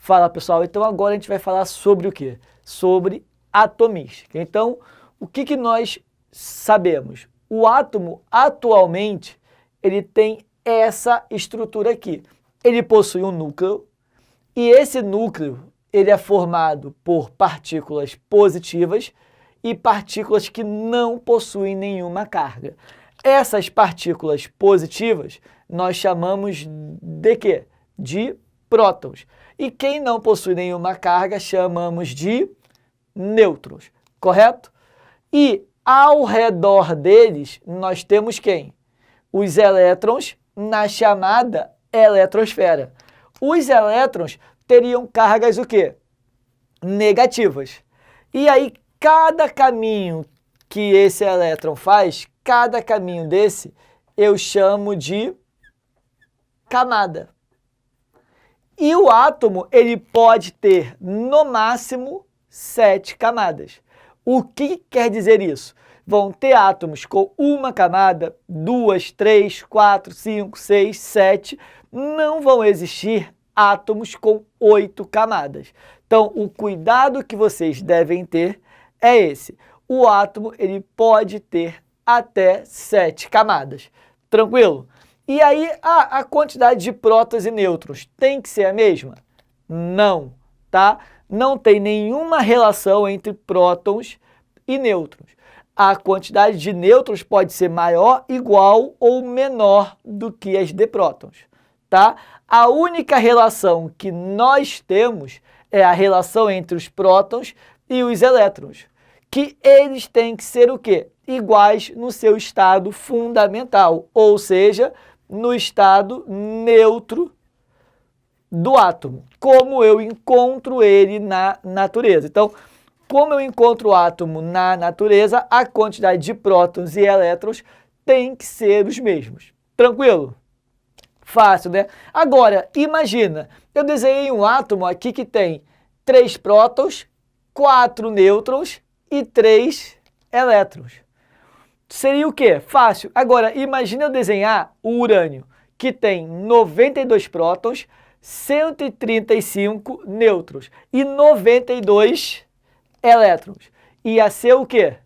Fala, pessoal, então agora a gente vai falar sobre o quê? Sobre atomística. Então, o que nós sabemos? O átomo, atualmente, ele tem essa estrutura aqui. Ele possui um núcleo e esse núcleo ele é formado por partículas positivas e partículas que não possuem nenhuma carga. Essas partículas positivas nós chamamos de quê? De prótons. E quem não possui nenhuma carga chamamos de nêutrons, correto? E ao redor deles nós temos quem? Os elétrons na chamada eletrosfera. Os elétrons teriam cargas o quê? Negativas. E aí cada caminho que esse elétron faz, cada caminho desse, eu chamo de camada. E o átomo, ele pode ter, no máximo, 7 camadas. O que quer dizer isso? Vão ter átomos com uma camada, 2, 3, 4, 5, 6, 7. Não vão existir átomos com 8 camadas. Então, o cuidado que vocês devem ter é esse. O átomo, ele pode ter até 7 camadas. Tranquilo? E aí, a quantidade de prótons e nêutrons tem que ser a mesma? Não, tá? Não tem nenhuma relação entre prótons e nêutrons. A quantidade de nêutrons pode ser maior, igual ou menor do que as de prótons, tá? A única relação que nós temos é a relação entre os prótons e os elétrons, que eles têm que ser o quê? Iguais no seu estado fundamental, ou seja, no estado neutro do átomo, como eu encontro ele na natureza. Então, como eu encontro o átomo na natureza, a quantidade de prótons e elétrons tem que ser os mesmos. Tranquilo? Fácil, né? Agora, imagina, eu desenhei um átomo aqui que tem 3 prótons, 4 nêutrons e 3 elétrons. Seria o quê? Fácil. Agora, imagina eu desenhar o urânio, que tem 92 prótons, 135 nêutrons e 92 elétrons. Ia ser o quê?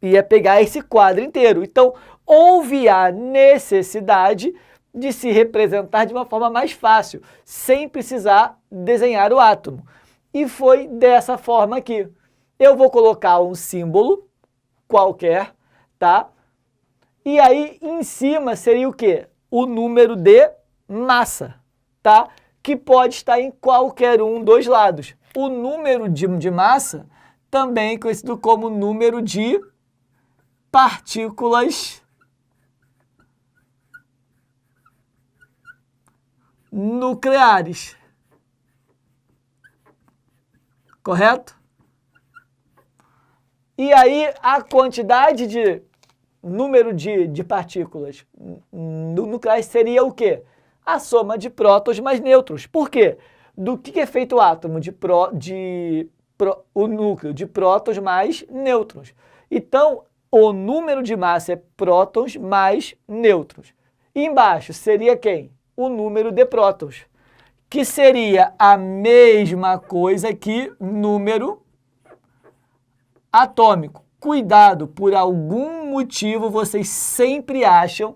Ia pegar esse quadro inteiro. Então, houve a necessidade de se representar de uma forma mais fácil, sem precisar desenhar o átomo. E foi dessa forma aqui. Eu vou colocar um símbolo qualquer, tá? E aí, em cima, seria o quê? O número de massa, tá? Que pode estar em qualquer um dos lados. O número de massa, também conhecido como número de partículas nucleares. Correto? E aí, a quantidade de número de partículas nucleares seria o quê? A soma de prótons mais nêutrons. Por quê? Do que é feito o átomo? O núcleo de prótons mais nêutrons. Então, o número de massa é prótons mais nêutrons. E embaixo seria quem? O número de prótons, que seria a mesma coisa que número atômico. Cuidado, por algum motivo vocês sempre acham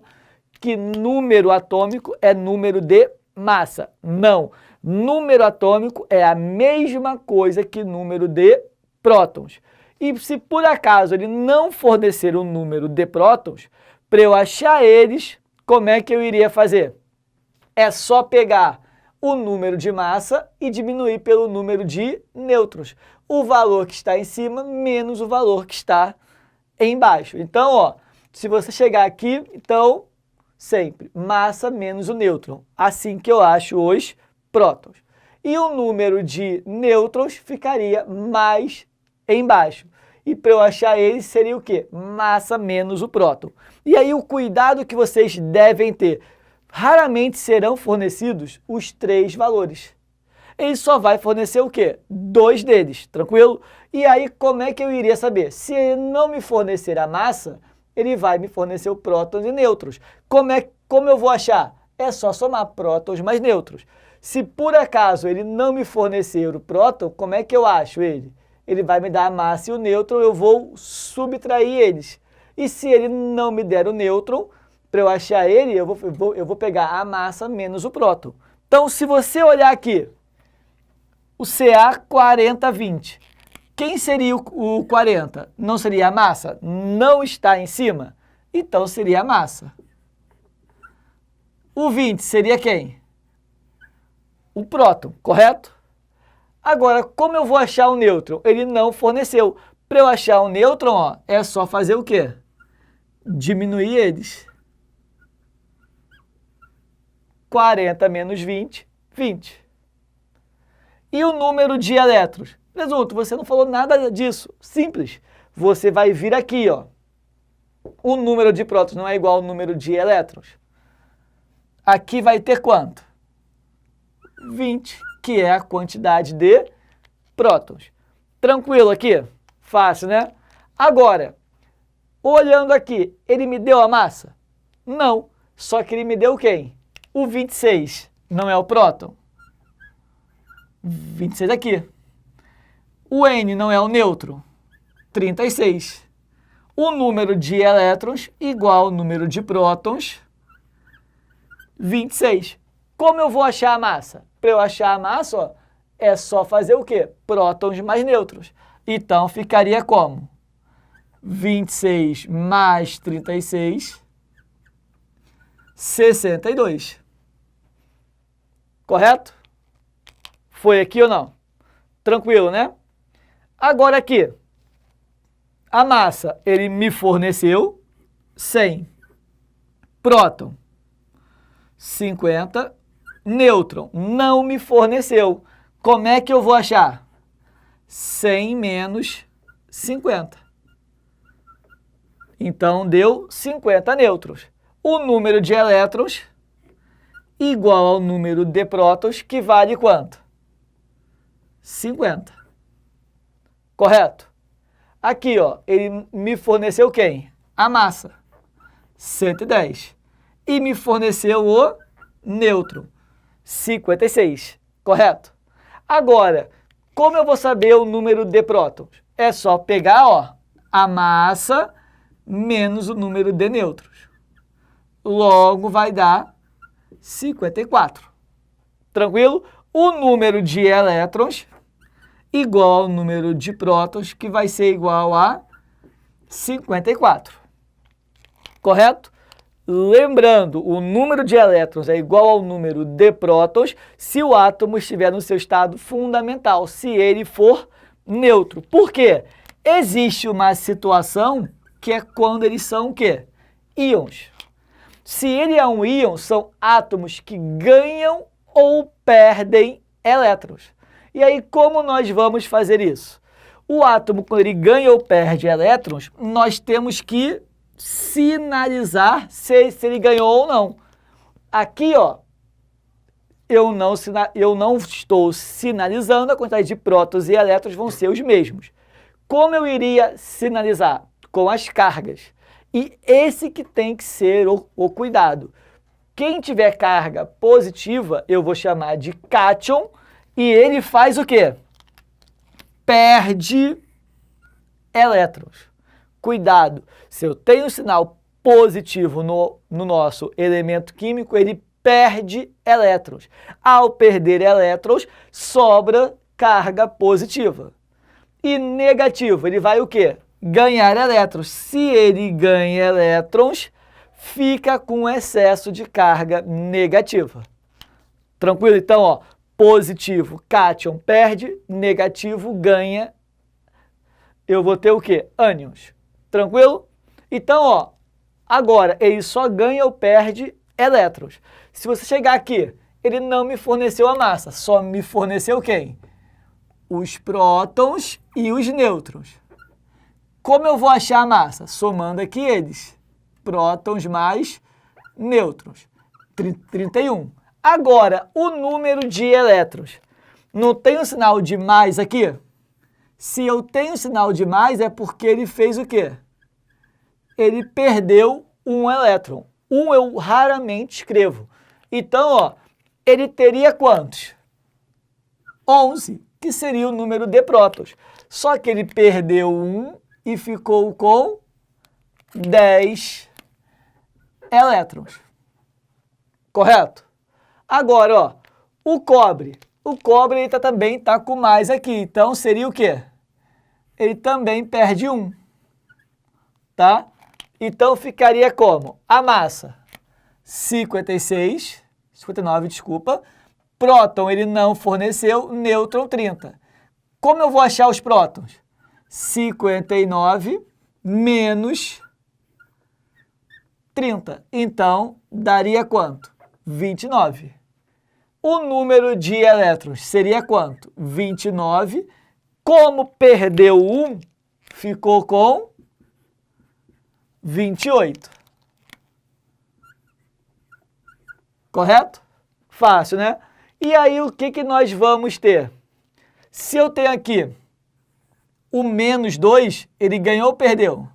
que número atômico é número de massa. Não, número atômico é a mesma coisa que número de prótons. E se por acaso ele não fornecer o número de prótons, para eu achar eles, como é que eu iria fazer? É só pegar o número de massa e diminuir pelo número de nêutrons. O valor que está em cima menos o valor que está embaixo. Então, ó, se você chegar aqui, então, sempre massa menos o nêutron. Assim que eu acho os prótons. E o número de nêutrons ficaria mais embaixo. E para eu achar eles seria o quê? Massa menos o próton. E aí o cuidado que vocês devem ter. Raramente serão fornecidos os 3 valores. Ele só vai fornecer o quê? 2 deles, tranquilo? E aí, como é que eu iria saber? Se ele não me fornecer a massa, ele vai me fornecer o prótons e nêutrons. Como eu vou achar? É só somar prótons mais nêutrons. Se por acaso ele não me fornecer o próton, como é que eu acho ele? Ele vai me dar a massa e o nêutron, eu vou subtrair eles. E se ele não me der o nêutron, para eu achar ele, eu vou pegar a massa menos o próton. Então, se você olhar aqui, o Ca 4020, quem seria o 40? Não seria a massa? Não está em cima? Então, seria a massa. O 20 seria quem? O próton, correto? Agora, como eu vou achar o nêutron? Ele não forneceu. Para eu achar o nêutron, ó, é só fazer o quê? Diminuir eles. 40 menos 20, 20. E o número de elétrons? Presunto, você não falou nada disso. Simples. Você vai vir aqui, ó. O número de prótons não é igual ao número de elétrons. Aqui vai ter quanto? 20, que é a quantidade de prótons. Tranquilo aqui? Fácil, né? Agora, olhando aqui, ele me deu a massa? Não. Só que ele me deu quem? O 26. Não é o próton? 26 aqui. O N não é o nêutron? 36. O número de elétrons igual ao número de prótons, 26. Como eu vou achar a massa? Para eu achar a massa, ó, é só fazer o quê? Prótons mais nêutrons. Então, ficaria como? 26 mais 36, 62. Correto? Foi aqui ou não? Tranquilo, né? Agora aqui, a massa, ele me forneceu 100. Próton, 50. Nêutron, não me forneceu. Como é que eu vou achar? 100 menos 50. Então, deu 50 nêutrons. O número de elétrons igual ao número de prótons, que vale quanto? 50. Correto? Aqui, ó, ele me forneceu quem? A massa, 110. E me forneceu o nêutron, 56. Correto? Agora, como eu vou saber o número de prótons? É só pegar, ó, a massa menos o número de nêutrons. Logo vai dar 54. Tranquilo? O número de elétrons igual ao número de prótons, que vai ser igual a 54. Correto? Lembrando, o número de elétrons é igual ao número de prótons se o átomo estiver no seu estado fundamental, se ele for neutro. Por quê? Existe uma situação que é quando eles são o quê? Íons. Se ele é um íon, são átomos que ganham ou perdem elétrons. E aí, como nós vamos fazer isso? O átomo, quando ele ganha ou perde elétrons, nós temos que sinalizar se ele ganhou ou não. Aqui, ó, eu não estou sinalizando, a quantidade de prótons e elétrons vão ser os mesmos. Como eu iria sinalizar? Com as cargas. E esse que tem que ser o cuidado. Quem tiver carga positiva, eu vou chamar de cátion, e ele faz o quê? Perde elétrons. Cuidado, se eu tenho sinal positivo no nosso elemento químico, ele perde elétrons. Ao perder elétrons, sobra carga positiva. E negativo, ele vai o quê? Ganhar elétrons. Se ele ganha elétrons, fica com excesso de carga negativa. Tranquilo? Então, ó, positivo, cátion perde, negativo ganha. Eu vou ter o quê? Ânions. Tranquilo? Então, ó, agora ele só ganha ou perde elétrons. Se você chegar aqui, ele não me forneceu a massa, só me forneceu quem? Os prótons e os nêutrons. Como eu vou achar a massa? Somando aqui eles. Prótons mais nêutrons. 31. Agora, o número de elétrons. Não tem um sinal de mais aqui? Se eu tenho sinal de mais, é porque ele fez o quê? Ele perdeu um elétron. Um eu raramente escrevo. Então, ó, ele teria quantos? 11, que seria o número de prótons. Só que ele perdeu 1 e ficou com 10 elétrons. Correto? Agora, ó, o cobre ele também está com mais aqui, então seria o quê? Ele também perde 1, tá? Então ficaria como? A massa, 59, desculpa. Próton ele não forneceu, nêutron 30. Como eu vou achar os prótons? 59 menos 30. Então, daria quanto? 29. O número de elétrons seria quanto? 29. Como perdeu 1, ficou com 28. Correto? Fácil, né? E aí, o que nós vamos ter? Se eu tenho aqui o menos 2, ele ganhou ou perdeu?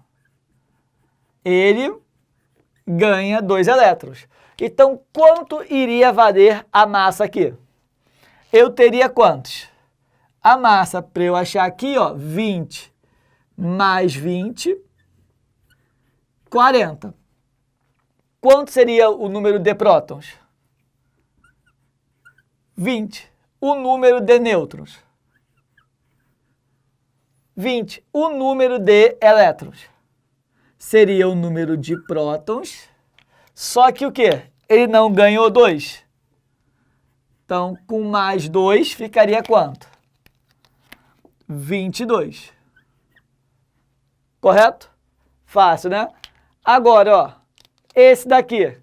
Ele ganha 2 elétrons. Então, quanto iria valer a massa aqui? Eu teria quantos? A massa, para eu achar aqui, ó, 20 mais 20, 40. Quanto seria o número de prótons? 20. O número de nêutrons? 20. O número de elétrons? Seria o número de prótons, só que o quê? Ele não ganhou 2. Então, com mais 2, ficaria quanto? 22. Correto? Fácil, né? Agora, ó, esse daqui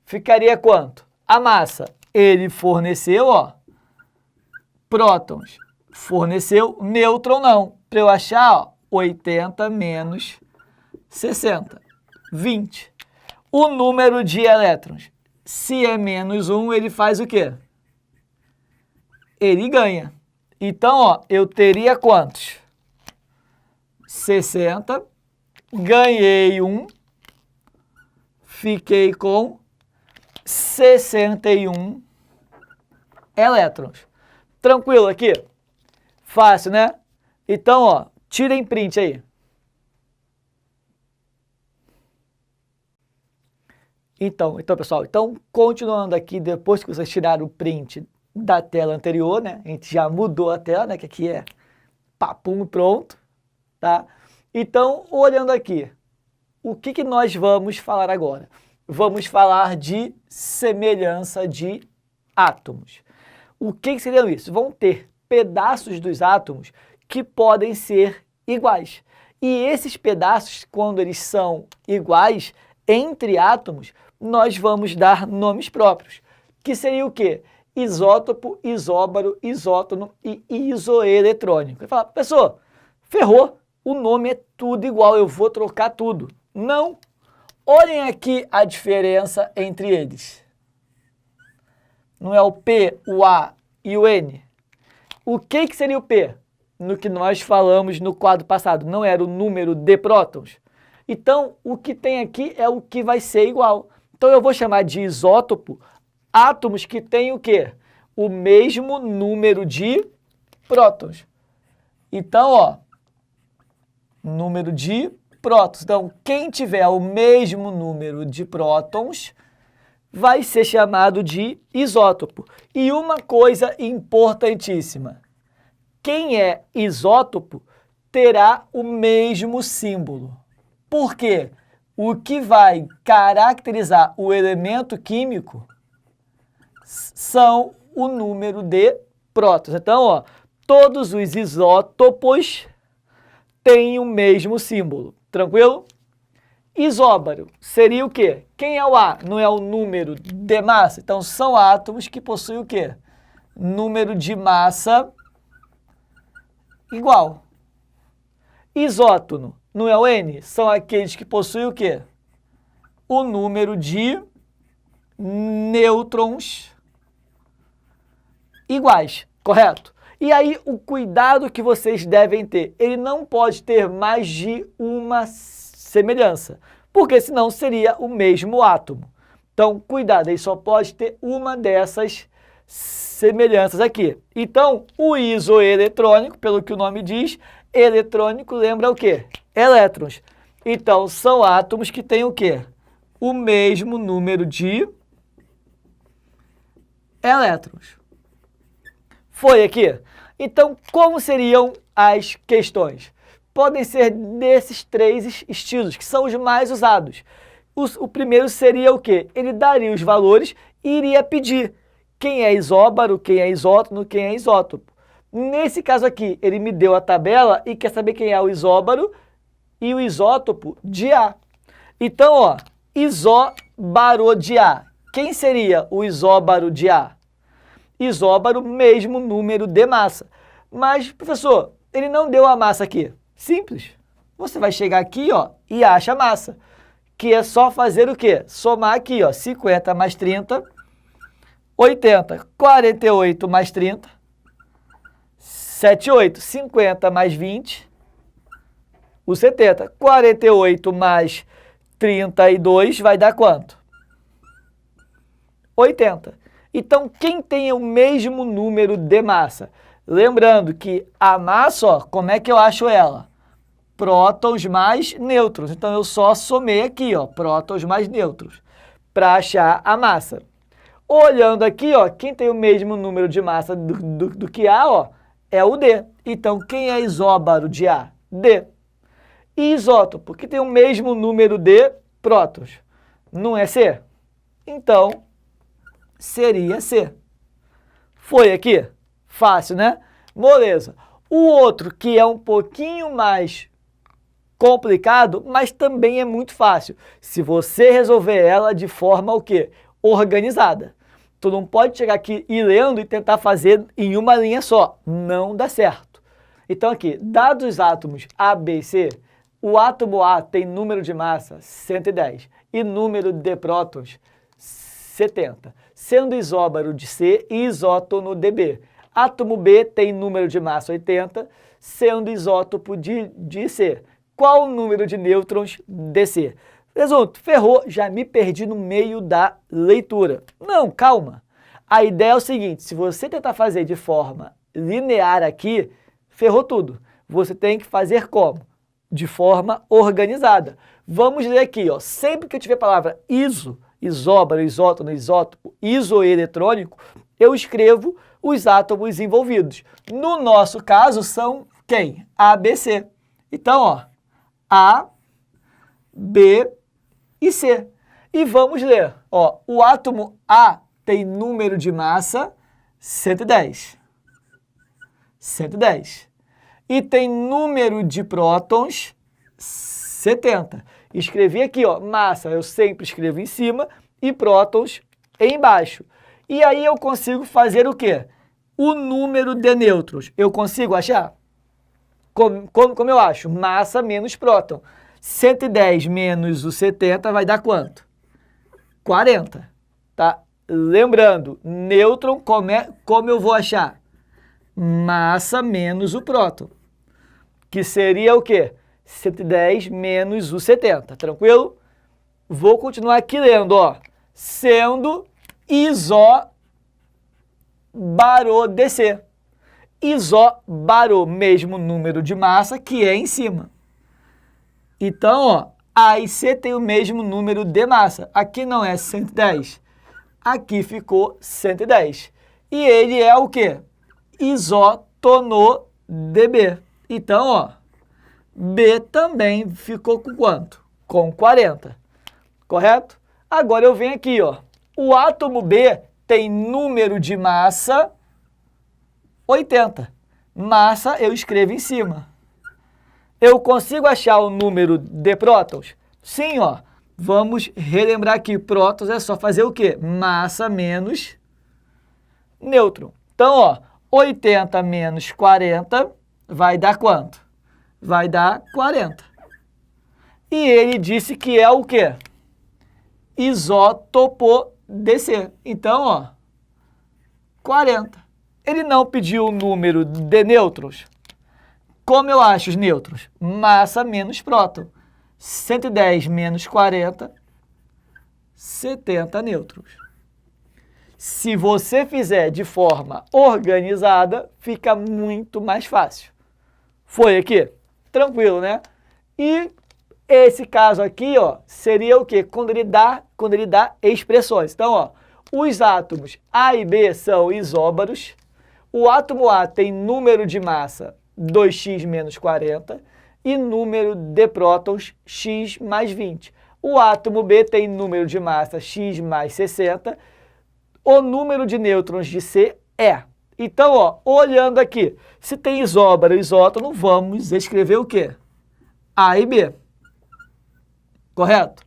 ficaria quanto? A massa, ele forneceu, ó, prótons. Forneceu, nêutron não. Para eu achar, ó, 80 menos 60, 20. O número de elétrons, se é menos 1, ele faz o quê? Ele ganha. Então, ó, eu teria quantos? 60, ganhei 1, fiquei com 61 elétrons. Tranquilo aqui? Fácil, né? Então, ó, tirem print aí. Então, pessoal, continuando aqui, depois que vocês tiraram o print da tela anterior, né? A gente já mudou a tela, né? Que aqui é papum pronto, tá? Então, olhando aqui, o que nós vamos falar agora? Vamos falar de semelhança de átomos. O que seria isso? Vão ter pedaços dos átomos que podem ser iguais. E esses pedaços, quando eles são iguais entre átomos, nós vamos dar nomes próprios, que seria o quê? Isótopo, isóbaro, isótono e isoeletrônico. Você fala, pessoal, ferrou, o nome é tudo igual, eu vou trocar tudo. Não. Olhem aqui a diferença entre eles. Não é o P, o A e o N? O que seria o P? No que nós falamos no quadro passado, não era o número de prótons? Então, o que tem aqui é o que vai ser igual. Então, eu vou chamar de isótopo átomos que têm o quê? O mesmo número de prótons. Então, ó, número de prótons. Então, quem tiver o mesmo número de prótons vai ser chamado de isótopo. E uma coisa importantíssima, quem é isótopo terá o mesmo símbolo. Por quê? O que vai caracterizar o elemento químico são o número de prótons. Então, ó, todos os isótopos têm o mesmo símbolo. Tranquilo? Isóbaro seria o quê? Quem é o A? Não é o número de massa? Então, são átomos que possuem o quê? Número de massa igual. Isótono, não é o N? São aqueles que possuem o quê? O número de nêutrons iguais, correto? E aí, o cuidado que vocês devem ter, ele não pode ter mais de uma semelhança, porque senão seria o mesmo átomo. Então, cuidado, ele só pode ter uma dessas semelhanças aqui. Então, o isoeletrônico, pelo que o nome diz, eletrônico lembra o quê? Elétrons. Então, são átomos que têm o quê? O mesmo número de elétrons. Foi aqui? Então, como seriam as questões? Podem ser desses três estilos, que são os mais usados. O primeiro seria o quê? Ele daria os valores e iria pedir quem é isóbaro, quem é isótono, quem é isótopo. Nesse caso aqui, ele me deu a tabela e quer saber quem é o isóbaro e o isótopo de A. Então, ó, isóbaro de A. Quem seria o isóbaro de A? Isóbaro, mesmo número de massa. Mas, professor, ele não deu a massa aqui. Simples. Você vai chegar aqui, ó, e acha a massa. Que é só fazer o quê? Somar aqui, ó, 50 mais 30, 80, 48 mais 30, 78, 50 mais 20, o 70. 48 mais 32 vai dar quanto? 80. Então, quem tem o mesmo número de massa? Lembrando que a massa, ó, como é que eu acho ela? Prótons mais nêutrons. Então, eu só somei aqui, ó, prótons mais nêutrons, para achar a massa. Olhando aqui, ó, quem tem o mesmo número de massa do que A, ó, é o D. Então, quem é isóbaro de A? D. E isótopo, que tem o mesmo número de prótons, não é C? Então, seria C. Foi aqui? Fácil, né? Moleza. O outro, que é um pouquinho mais complicado, mas também é muito fácil, se você resolver ela de forma o quê? Organizada. Tu não pode chegar aqui e lendo e tentar fazer em uma linha só. Não dá certo. Então aqui, dados os átomos A, B e C, o átomo A tem número de massa 110 e número de prótons 70, sendo isóbaro de C e isótono de B. Átomo B tem número de massa 80, sendo isótopo de C. Qual o número de nêutrons de C? Presunto, ferrou, já me perdi no meio da leitura. Não, calma. A ideia é o seguinte, se você tentar fazer de forma linear aqui, ferrou tudo. Você tem que fazer como? De forma organizada. Vamos ler aqui, ó. Sempre que eu tiver a palavra isóbaro, isótono, isótopo, isoeletrônico, eu escrevo os átomos envolvidos. No nosso caso, são quem? A, B, C. Então, ó, A, B e C. E vamos ler. Ó, o átomo A tem número de massa 110. 110. E tem número de prótons 70. Escrevi aqui, ó, massa eu sempre escrevo em cima e prótons embaixo. E aí eu consigo fazer o quê? O número de nêutrons. Eu consigo achar? Como eu acho? Massa menos próton. 110 menos o 70 vai dar quanto? 40. Tá? Lembrando, nêutron, como eu vou achar? Massa menos o próton. Que seria o quê? 110 menos o 70. Tranquilo? Vou continuar aqui lendo, ó. Sendo isóbaro de C. Isóbaro, mesmo número de massa que é em cima. Então, ó, A e C tem o mesmo número de massa. Aqui não é 110. Aqui ficou 110. E ele é o quê? Isótono de B. Então, ó, B também ficou com quanto? Com 40. Correto? Agora eu venho aqui, ó. O átomo B tem número de massa 80. Massa eu escrevo em cima. Eu consigo achar o número de prótons? Sim, ó. Vamos relembrar aqui. Prótons é só fazer o quê? Massa menos nêutron. Então, ó, 80 menos 40 vai dar quanto? Vai dar 40. E ele disse que é o quê? Isótopo de C. Então, ó, 40. Ele não pediu o número de nêutrons. Como eu acho os nêutrons? Massa menos próton. 110 menos 40, 70 nêutrons. Se você fizer de forma organizada, fica muito mais fácil. Foi aqui? Tranquilo, né? E esse caso aqui, ó, seria o quê? Quando ele dá expressões. Então, ó, os átomos A e B são isóbaros. O átomo A tem número de massa 2x menos 40 e número de prótons x mais 20. O átomo B tem número de massa x mais 60. O número de nêutrons de C é. Então, ó, olhando aqui, se tem isóbaro e isótono, vamos escrever o quê? A e B. Correto?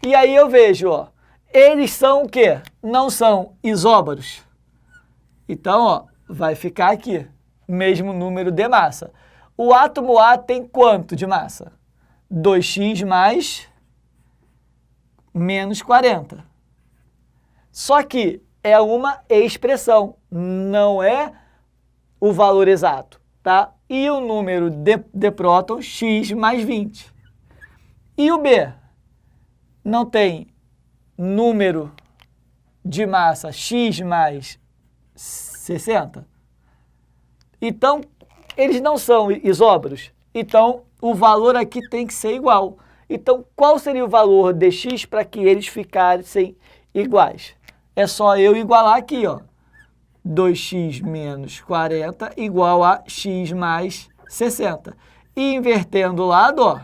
E aí eu vejo, ó, eles são o quê? Não são isóbaros. Então, ó, vai ficar aqui, mesmo número de massa. O átomo A tem quanto de massa? 2x mais menos 40. Só que é uma expressão, não é o valor exato, tá? E o número de prótons, x mais 20. E o B? Não tem número de massa x mais 60? Então, eles não são isóbaros. Então, o valor aqui tem que ser igual. Então, qual seria o valor de x para que eles ficassem iguais? É só eu igualar aqui, ó. 2x menos 40 igual a x mais 60. E invertendo o lado, ó,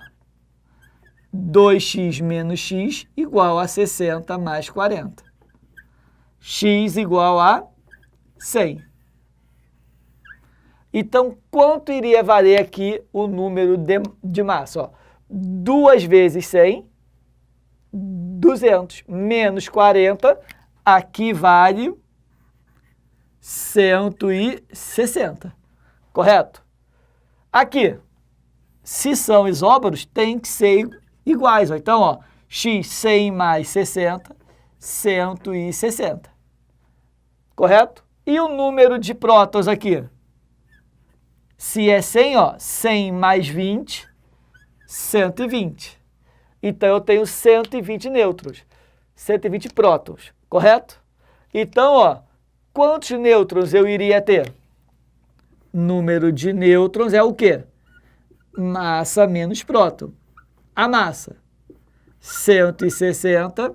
2x menos x igual a 60 mais 40. X igual a 100. Então, quanto iria valer aqui o número de massa? Ó, 2 vezes 100, 200, menos 40, aqui vale 160, correto? Aqui, se são isóbaros, tem que ser iguais. Ó. Então, ó, x 100 mais 60, 160, correto? E o número de prótons aqui? Se é 100, ó, 100 mais 20, 120. Então, eu tenho 120 nêutrons, 120 prótons, correto? Então, ó, quantos nêutrons eu iria ter? Número de nêutrons é o quê? Massa menos próton. A massa, 160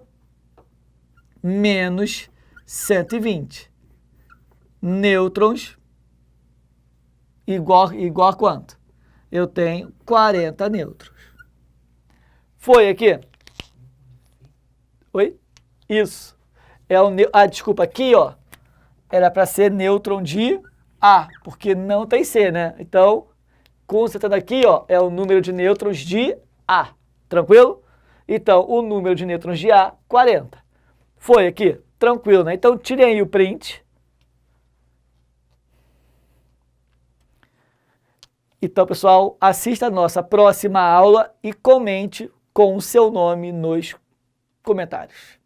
menos 120. Nêutrons igual a quanto? Eu tenho 40 nêutrons. Foi aqui? Oi? Isso. É o desculpa, aqui, ó, era para ser nêutron de A, porque não tem C, né? Então, constatando aqui, ó, é o número de nêutrons de A. Tranquilo? Então, o número de nêutrons de A, 40. Foi aqui? Tranquilo, né? Então, tirem aí o print. Então, pessoal, assista a nossa próxima aula e comente com o seu nome nos comentários.